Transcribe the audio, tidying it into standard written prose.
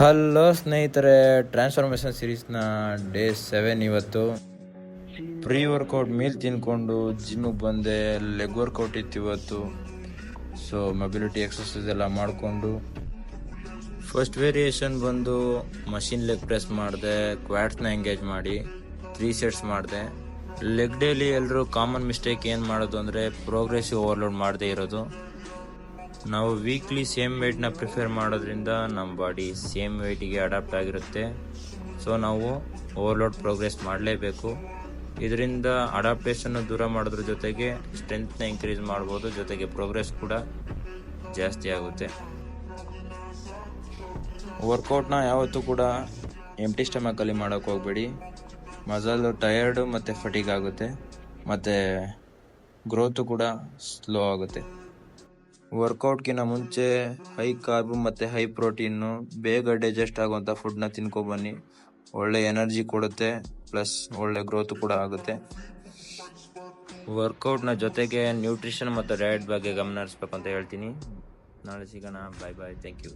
Hello ಸ್ನೇಹಿತರೆ, transformation ಸೀರೀಸ್ನ day 7 ಇವತ್ತು. Pre workout meal ತಿನ್ಕೊಂಡು ಜಿಮ್ಮಿಗೆ ಬಂದೆ. ಲೆಗ್ ವರ್ಕೌಟ್ ಇತ್ತು ಇವತ್ತು. ಸೊ ಮೊಬಿಲಿಟಿ ಎಕ್ಸಸೈಸ್ ಎಲ್ಲ ಮಾಡಿಕೊಂಡು ಫಸ್ಟ್ ವೇರಿಯೇಷನ್ ಬಂದು ಮಷಿನ್ ಲೆಗ್ ಪ್ರೆಸ್ ಮಾಡಿದೆ. ಕ್ವಾಡ್ಸ್ನ ಎಂಗೇಜ್ ಮಾಡಿ 3 ಸೆಟ್ಸ್ ಮಾಡಿದೆ. ಲೆಗ್ ಡೇಲಿ ಎಲ್ಲರೂ ಕಾಮನ್ ಮಿಸ್ಟೇಕ್ ಏನು ಮಾಡೋದು ಅಂದರೆ ಪ್ರೋಗ್ರೆಸಿವ್ ಓವರ್ಲೋಡ್ ಮಾಡದೇ ಇರೋದು. ನಾವು ವೀಕ್ಲಿ ಸೇಮ್ ವೆಯ್ಟ್ನ ಪ್ರಿಫೇರ್ ಮಾಡೋದ್ರಿಂದ ನಮ್ಮ ಬಾಡಿ ಸೇಮ್ ವೆಯ್ಟಿಗೆ ಅಡಾಪ್ಟ್ ಆಗಿರುತ್ತೆ. ಸೊ ನಾವು ಓವರ್ಲೋಡ್ ಪ್ರೋಗ್ರೆಸ್ ಮಾಡಲೇಬೇಕು. ಇದರಿಂದ ಅಡಾಪ್ಟೇಷನ್ನು ದೂರ ಮಾಡೋದ್ರ ಜೊತೆಗೆ ಸ್ಟ್ರೆಂತ್ನ ಇನ್ಕ್ರೀಸ್ ಮಾಡ್ಬೋದು, ಜೊತೆಗೆ ಪ್ರೋಗ್ರೆಸ್ ಕೂಡ ಜಾಸ್ತಿ ಆಗುತ್ತೆ. ವರ್ಕೌಟ್ನ ಯಾವತ್ತೂ ಕೂಡ ಎಂಟಿ ಸ್ಟಮಕಲ್ಲಿ ಮಾಡೋಕ್ಕೆ ಹೋಗಬೇಡಿ. ಮಸಲ್ ಟಯರ್ಡು ಮತ್ತು ಫಟಿಗ್ ಆಗುತ್ತೆ, ಮತ್ತು ಗ್ರೋತು ಕೂಡ ಸ್ಲೋ ಆಗುತ್ತೆ. ವರ್ಕೌಟ್ಗಿಂತ ಮುಂಚೆ ಹೈ ಕಾರ್ಬ್ ಮತ್ತು ಹೈ ಪ್ರೋಟೀನು ಬೇಗ ಡೈಜೆಸ್ಟ್ ಆಗುವಂಥ ಫುಡ್ನ ತಿನ್ಕೊಬನ್ನಿ. ಒಳ್ಳೆ ಎನರ್ಜಿ ಕೊಡುತ್ತೆ, ಪ್ಲಸ್ ಒಳ್ಳೆ ಗ್ರೋತ್ ಕೂಡ ಆಗುತ್ತೆ. ವರ್ಕೌಟ್ನ ಜೊತೆಗೆ ನ್ಯೂಟ್ರಿಷನ್ ಮತ್ತು ಡಯಟ್ ಬಗ್ಗೆ ಗಮನ ಹರಿಸ್ಬೇಕು ಅಂತ ಹೇಳ್ತೀನಿ. ನಾಳೆ ಸಿಗೋಣ. Bye bye. Thank you.